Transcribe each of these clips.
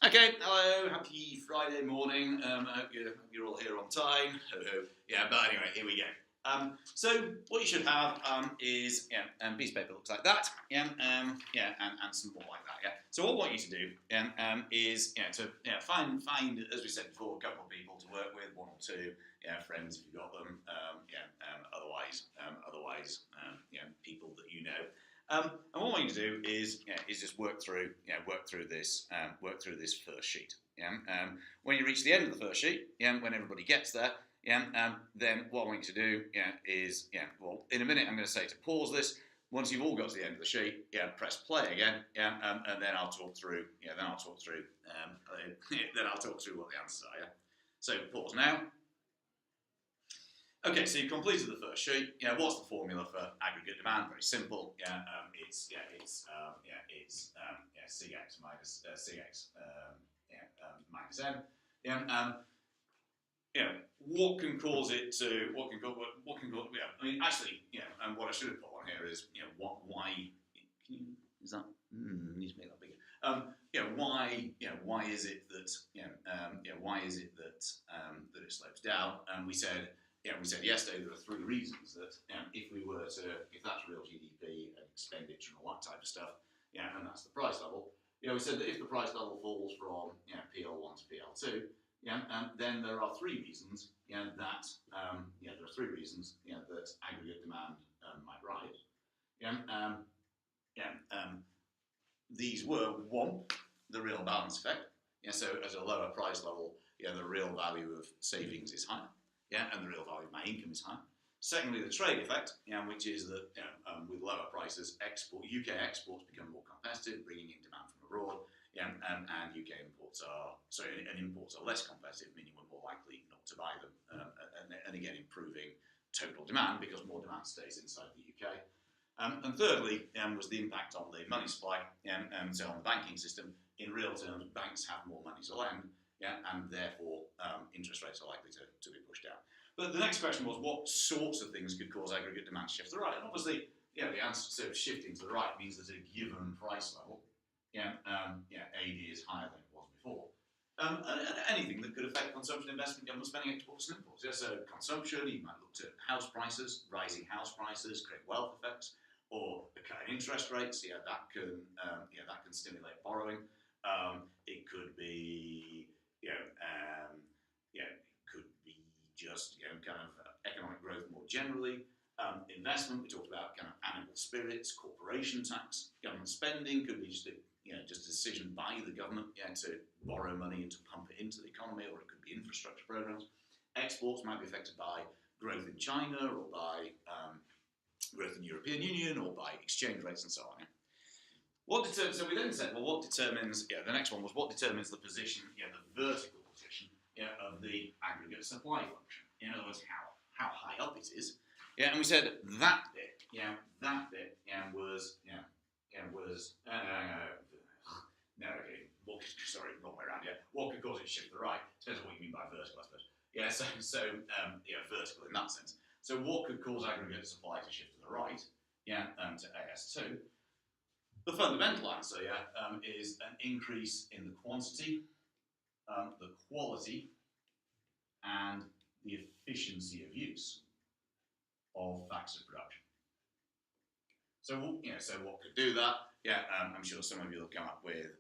Okay, hello, happy Friday morning. I hope you're all here on time. Ho, ho. Yeah, but anyway, here we go. So what you should have is a piece of paper looks like that. And some more like that. Yeah. So what I want you to do is to find as we said before, a couple of people to work with, one or two, friends if you've got them. Otherwise, people that you know. And what I want you to do is just work through this first sheet. When you reach the end of the first sheet, when everybody gets there, then what I want you to do is in a minute I'm going to say to pause this. Once you've all got to the end of the sheet, press play again, and then I'll talk through then I'll talk through what the answers are. So pause now. Okay, so you've completed the first sheet. What's the formula for aggregate demand? Very simple. It's Cx minus Cx minus m. What can cause it to? What can cause? I mean, actually, and what I should have put on here is, why? Is that? Need to make that bigger. Why is it that? Why is it that that it slopes down? And we said yesterday there are three reasons that if that's real GDP and expenditure and all that type of stuff, and that's the price level. We said that if the price level falls from PL1 to PL2, then there are three reasons that aggregate demand might rise. These were one, the real balance effect. So at a lower price level, the real value of savings is higher. And the real value of my income is higher. Secondly, the trade effect, which is that with lower prices, UK exports become more competitive, bringing in demand from abroad, and UK imports are less competitive, meaning we're more likely not to buy them, and again improving total demand because more demand stays inside the UK. And thirdly, was the impact on the money supply, so on the banking system. In real terms, banks have more money to lend, and therefore interest rates are likely to be pushed down. But the next question was, what sorts of things could cause aggregate demand to shift to the right? And obviously, the answer to shifting to the right means that at a given price level, AD is higher than it was before. And anything that could affect consumption, investment, government spending, exports and imports. So consumption, you might look to house prices, rising house prices, create wealth effects, or the kind of interest rates. That can stimulate borrowing. It could be just kind of economic growth more generally. Investment, we talked about kind of animal spirits, corporation tax, government spending could be just a decision by the government to borrow money and to pump it into the economy, or it could be infrastructure programs. Exports might be affected by growth in China, or by growth in the European Union, or by exchange rates and so on. So we then said, well, what determines? The next one was what determines the position, the vertical position of the aggregate supply function. In other words, how high up it is. And we said that bit was sorry, wrong way around. What could cause it to shift to the right? Depends on what you mean by vertical, I suppose. So vertical in that sense. So what could cause aggregate supply to shift to the right? To AS2. The fundamental answer, is an increase in the quantity, the quality, and the efficiency of use of factors of production. So what could do that? I'm sure some of you will come up with,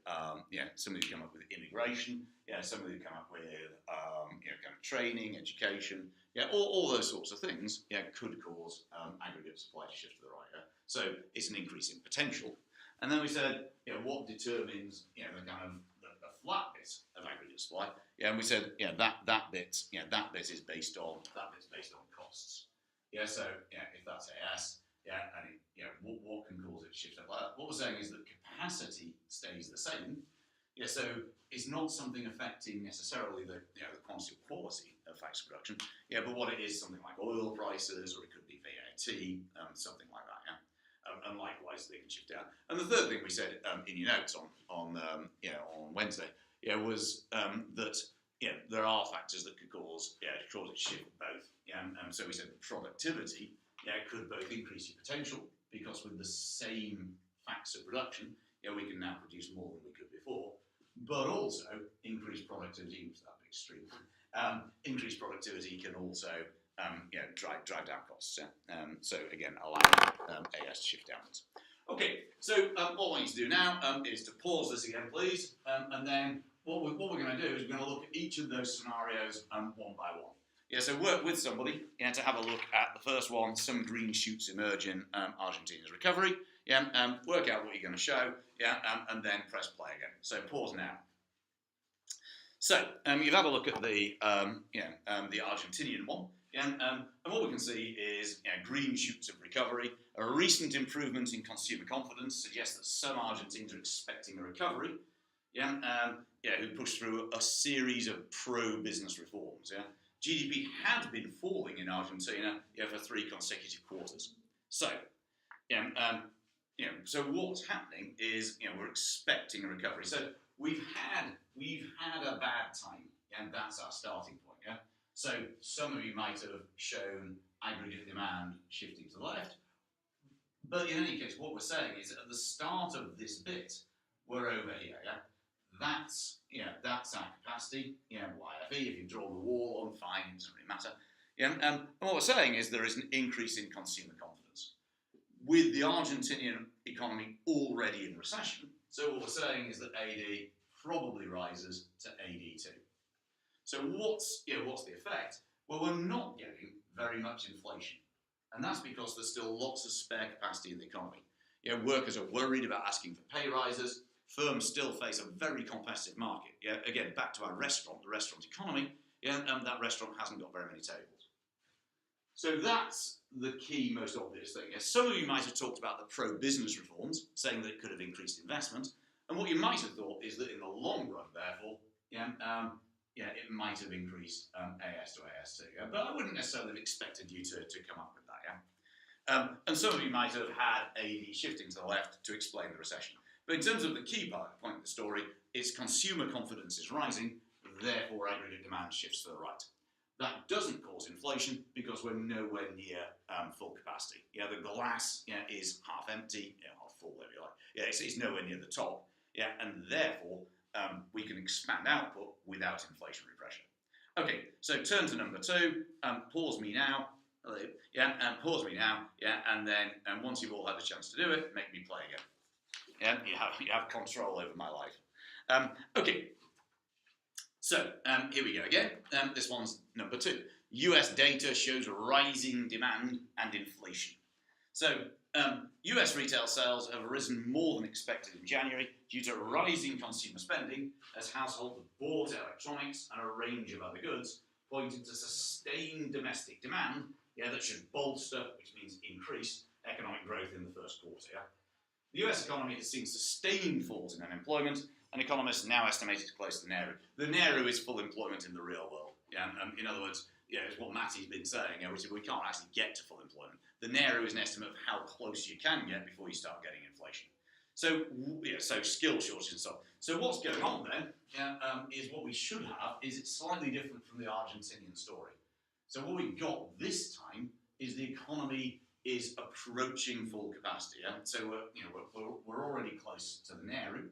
immigration. Some of you come up with, kind of training, education. All those sorts of things. Could cause aggregate supply to shift to the right. So it's an increase in potential. And then we said, what determines, the kind of the flat bit of aggregate supply? And we said, that bit is based on costs. So if that's AS, what can cause it to shift up like that? What we're saying is that capacity stays the same. So it's not something affecting necessarily the quantity or quality of factors of production. But what it is, something like oil prices, or it could be VAT, something like that. And likewise, they can shift down. And the third thing we said in your notes on Wednesday, was that there are factors that could cause it to shift both. So we said productivity could both increase your potential, because with the same factors of production, we can now produce more than we could before. but also increased productivity, which is that big stream. Increased productivity can also drive down costs. So again, allowing AS to shift downwards. Okay, so all I need to do now is to pause this again, please, and then what we're going to do is we're going to look at each of those scenarios one by one. Yeah, so work with somebody to have a look at the first one, some green shoots emerge in Argentina's recovery. Work out what you're going to show, and then press play again. So pause now. So you've had a look at the Argentinian one, and what we can see is green shoots of recovery. A recent improvement in consumer confidence suggests that some Argentines are expecting a recovery. Who pushed through a series of pro-business reforms. GDP had been falling in Argentina for 3 consecutive quarters. So, so what's happening is we're expecting a recovery. So we've had a bad time, and that's our starting point. So some of you might have shown aggregate demand shifting to the left, but in any case, what we're saying is at the start of this bit, we're over here. That's our capacity. YFE. If you draw the wall on, fine, it doesn't really matter. And what we're saying is there is an increase in consumer confidence with the Argentinian economy already in recession. So what we're saying is that AD probably rises to AD2. So what's the effect? Well, we're not getting very much inflation, and that's because there's still lots of spare capacity in the economy. Workers are worried about asking for pay rises. Firms still face a very competitive market. Again, back to our restaurant, the restaurant economy. That restaurant hasn't got very many tables. So that's the key, most obvious thing. Some of you might have talked about the pro-business reforms, saying that it could have increased investment. And what you might have thought is that in the long run, therefore, it might have increased AS to AS2. But I wouldn't necessarily have expected you to come up with that. And some of you might have had AD shifting to the left to explain the recession. But in terms of the key point of the story, it's consumer confidence is rising, therefore aggregate demand shifts to the right. That doesn't cause inflation because we're nowhere near full capacity. The glass is half empty, half full, if you like. It's nowhere near the top. And therefore we can expand output without inflationary pressure. Okay, so turn to number 2. Pause me now. Pause me now. And then once you've all had a chance to do it, make me play again. You have control over my life. Okay, so here we go again. This one's number 2. US data shows rising demand and inflation. So US retail sales have risen more than expected in January due to rising consumer spending as households have bought electronics and a range of other goods, pointing to sustained domestic demand that should bolster, which means increase, economic growth in the first quarter. The US economy has seen sustained falls in unemployment, and economists now estimate it close to the NAIRU. The NAIRU is full employment in the real world. In other words, it's what Matty's been saying, which is we can't actually get to full employment. The NAIRU is an estimate of how close you can get before you start getting inflation. So, so skill shortage and so on. So what's going on then is what we should have is it's slightly different from the Argentinian story. So what we've got this time is the economy is approaching full capacity. So we're already close to the NAIRU.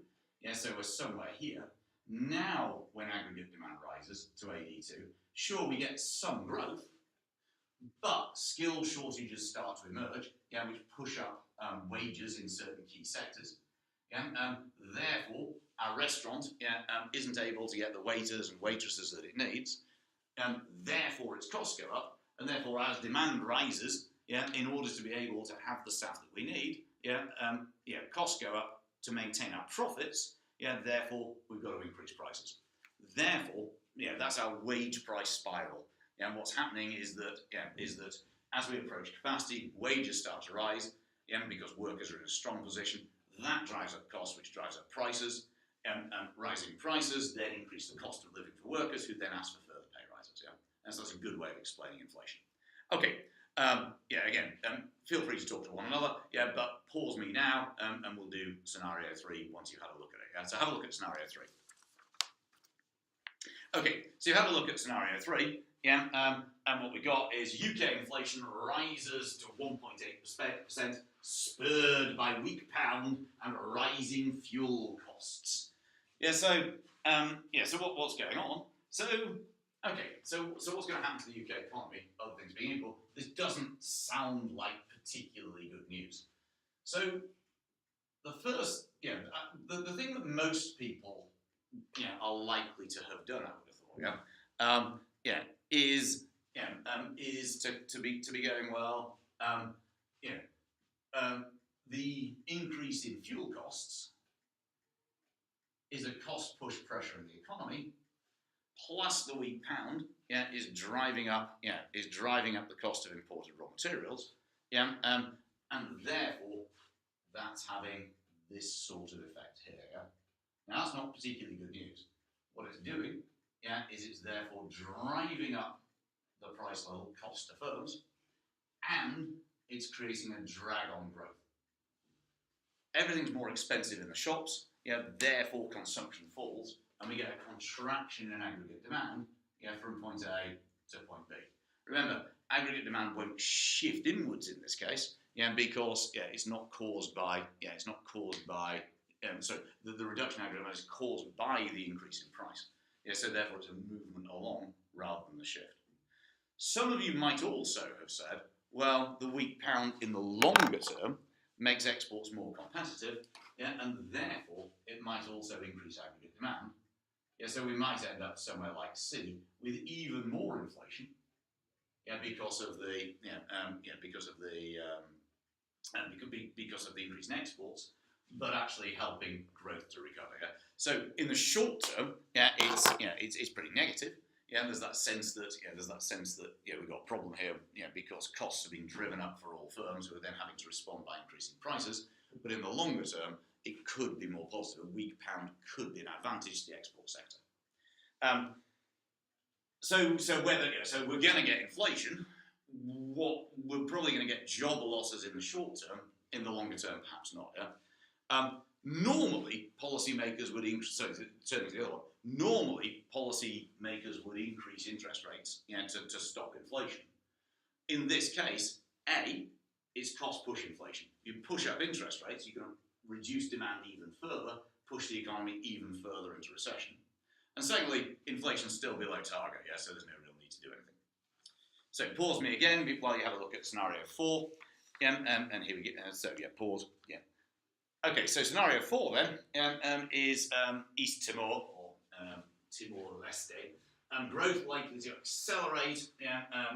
So we're somewhere here. Now, when aggregate demand rises to AD2, sure, we get some growth, but skill shortages start to emerge, which push up wages in certain key sectors. Therefore, our restaurant isn't able to get the waiters and waitresses that it needs. Therefore, its costs go up, and therefore, as demand rises, in order to be able to have the staff that we need, costs go up to maintain our profits. Therefore, we've got to increase prices. Therefore, that's our wage price spiral. And what's happening is that as we approach capacity, wages start to rise, because workers are in a strong position. That drives up costs, which drives up prices. And rising prices then increase the cost of living for workers, who then ask for further pay rises. And so that's a good way of explaining inflation. Okay. Again, feel free to talk to one another, but pause me now, and we'll do scenario 3 once you've had a look at it. So have a look at scenario 3. Okay, so you have a look at scenario 3, and what we got is UK inflation rises to 1.8%, spurred by weak pound and rising fuel costs. Yeah. So So what's going on? So what's going to happen to the UK economy? Other things being equal, this doesn't sound like particularly good news. So the first, the thing that most people, are likely to have done, I would have thought, is to be going, well, the increase in fuel costs is a cost push pressure in the economy, plus the weak pound, is driving up the cost of imported raw materials, and therefore that's having this sort of effect here. Yeah? Now that's not particularly good news. What it's doing, is it's therefore driving up the price level cost to firms, and it's creating a drag on growth. Everything's more expensive in the shops, therefore consumption falls, and we get a contraction in aggregate demand, from point A to point B. Remember, aggregate demand won't shift inwards in this case, because it's not caused by the reduction in aggregate demand is caused by the increase in price. So therefore it's a movement along rather than the shift. Some of you might also have said, well, the weak pound in the longer term makes exports more competitive, and therefore it might also increase aggregate demand. So we might end up somewhere like C with even more inflation, because of the increase in exports, but actually helping growth to recover. So in the short term, it's pretty negative. There's that sense that we've got a problem here, because costs have been driven up for all firms who are then having to respond by increasing prices. But in the longer term, it could be more positive. A weak pound could be an advantage to the export sector. So we're going to get inflation. We're probably going to get job losses in the short term. In the longer term, perhaps not. Normally, policymakers would increase. So turning to the other one. Normally, policymakers would increase interest rates, to stop inflation. In this case, A, it's cost push inflation. You push up interest rates, you're going to reduce demand even further, push the economy even further into recession. And secondly, inflation's still below target, so there's no real need to do anything. So pause me again while you have a look at scenario 4. And here we get, pause. Okay, so scenario 4 then is East Timor, or Timor-Leste, and growth likely to accelerate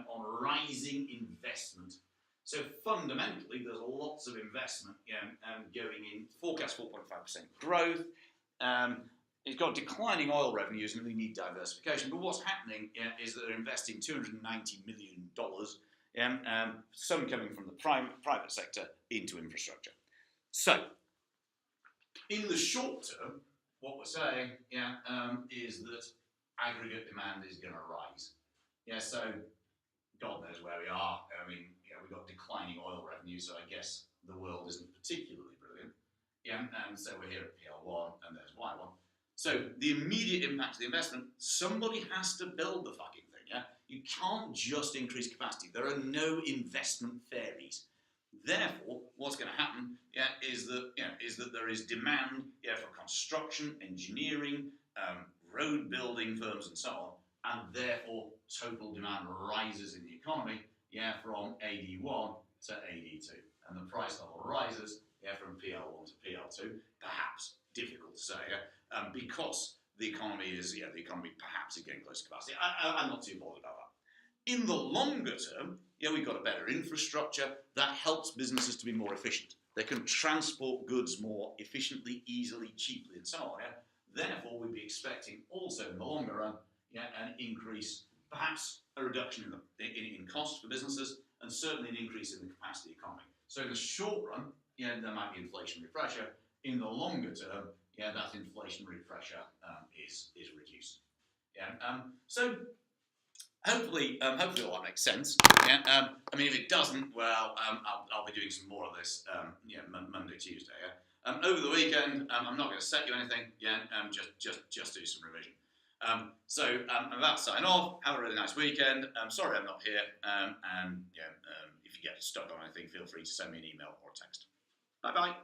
on rising investment. So fundamentally, there's lots of investment going in. Forecast 4.5% growth. It's got declining oil revenues, and we need diversification. But what's happening is that they're investing $290 million, some coming from the private sector, into infrastructure. So, in the short term, what we're saying is that aggregate demand is going to rise. So God knows where we are. I mean, we've got declining oil revenue, so I guess the world isn't particularly brilliant. And so we're here at PL1, and there's Y1. So the immediate impact of the investment, somebody has to build the fucking thing. You can't just increase capacity. There are no investment fairies. Therefore, what's going to happen is that there is demand for construction, engineering, road building firms, and so on, and therefore total demand rises in the economy from AD1 to AD2, and the price level rises from PL1 to PL2. Perhaps difficult to say, because the economy perhaps is getting close to capacity. I'm not too bothered about that. In the longer term, we've got a better infrastructure that helps businesses to be more efficient. They can transport goods more efficiently, easily, cheaply, and so on. Therefore, we'd be expecting also in the longer run, an increase, perhaps a reduction in cost for businesses, and certainly an increase in the capacity economy. So in the short run, there might be inflationary pressure. In the longer term, that inflationary pressure is reduced. So hopefully all that makes sense. I mean, if it doesn't, well, I'll be doing some more of this, Monday, Tuesday. Over the weekend, I'm not going to set you anything. Just do some revision. So I'm about to sign off. Have a really nice weekend. Sorry I'm not here. And if you get stuck on anything, feel free to send me an email or a text. Bye bye.